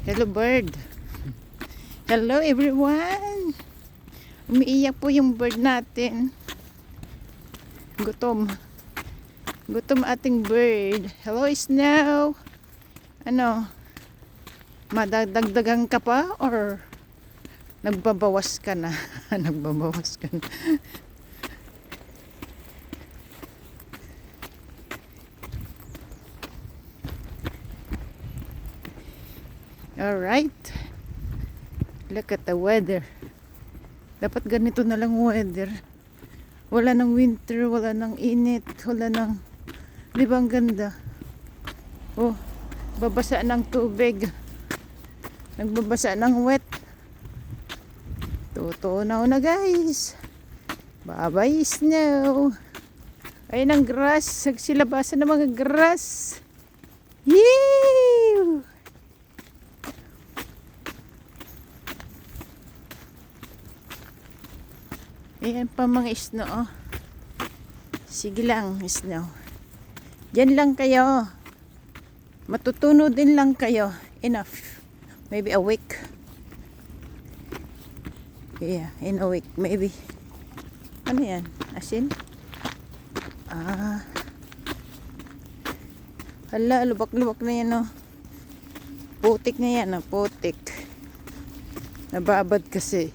Hello bird. Hello everyone. Umiiyak po yung bird natin. Gutom. Gutom ating bird. Hello Snow. Ano? Madagdagan ka pa or nagbabawas ka na? Nagbabawas ka na. Alright. Look at the weather. Dapat ganito na lang weather. Wala ng winter, wala ng init, wala ng... Di ba ang ganda? Oh, babasa ng tubig. Nagbabasa ng wet. Tutunaw na guys. Bye-bye snow. Ayun ang grass. Nagsilabasan ng mga grass. Yee! Ayan pa mga snow. Oh. Sige lang snow. Diyan lang kayo. Matutuno din lang kayo. Enough. Maybe a week. Yeah, in a week maybe. Ano yan? Asin? Hala, lubak-lubak na yan oh. Putik na yan oh. Putik. Nababad kasi.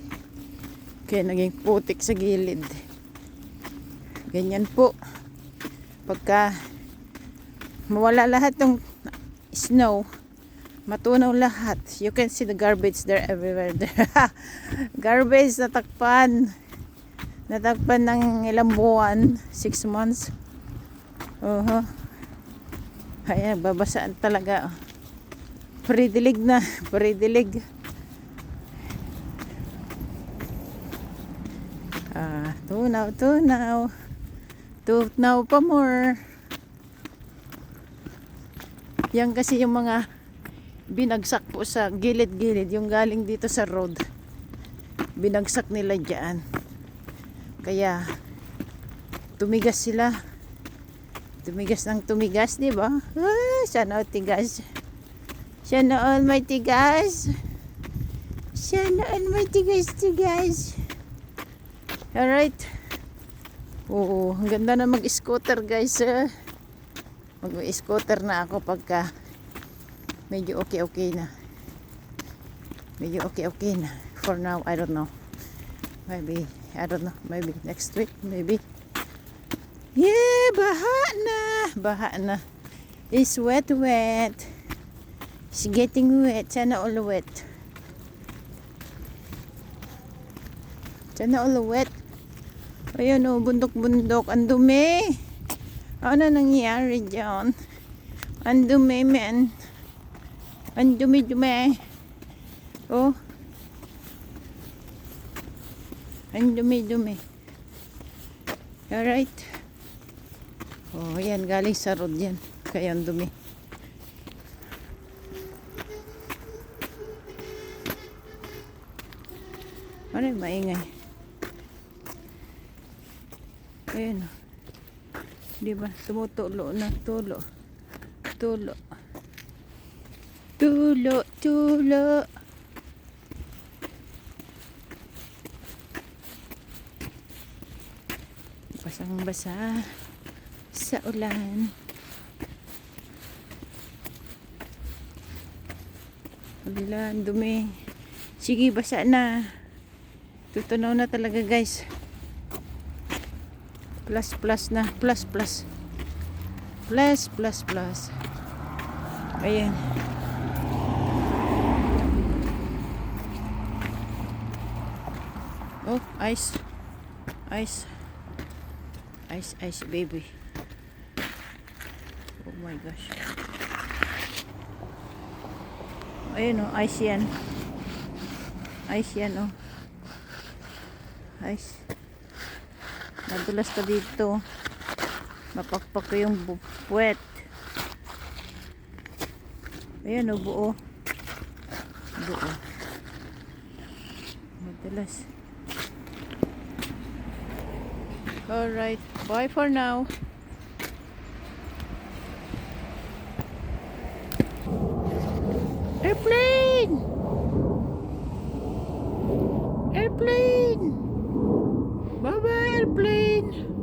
Kaya naging putik sa gilid. Ganyan po. Pagka mawala lahat ng snow, matunaw lahat. You can see the garbage there everywhere there. Garbage natakpan. Natakpan ng ilang buwan. 6 months. Ayan, babasaan talaga. Pridilig na. Pridilig. Tunaw, tunaw. Tunaw pa more. Yan kasi yung mga binagsak po sa gilid-gilid. Yung galing dito sa road. Binagsak nila dyan. Kaya, tumigas sila. Tumigas ng tumigas, di ba? Sana all tigas. Sana all may tigas. Sana all may tigas. Alright. Oo, ang ganda na mag-scooter guys. Mag-scooter na ako pagka medyo okay na. Medyo okay na. For now, I don't know. Maybe, I don't know. Maybe next week, maybe. Yeah, baha na. It's wet. It's getting wet. Sana all wet. Sana all wet. Ayan o, bundok-bundok. Ang dumi. Ano nangyayari dyan? Ang dumi, man. Ang dumi-dumi. Oh. Ang dumi-dumi. Alright. Oh, yan. Galing sa road yan. Kaya ang dumi. Ano yung maingay? Ayan o. Diba? Tumutulo na. Tulo. Basang-basa sa ulan. Kabila, dumi. Sige, basa na. Tutunaw na talaga guys. Plus na. Plus. Ayan. Oh, ice baby. Oh my gosh. Ayun oh, ice yan oh. Ice. Nadulas pa dito. Mapakpak ko yung puwet. Ayan o, buo. Madulas. Alright. Bye for now. Airplane! airplane! Bye-bye, airplane!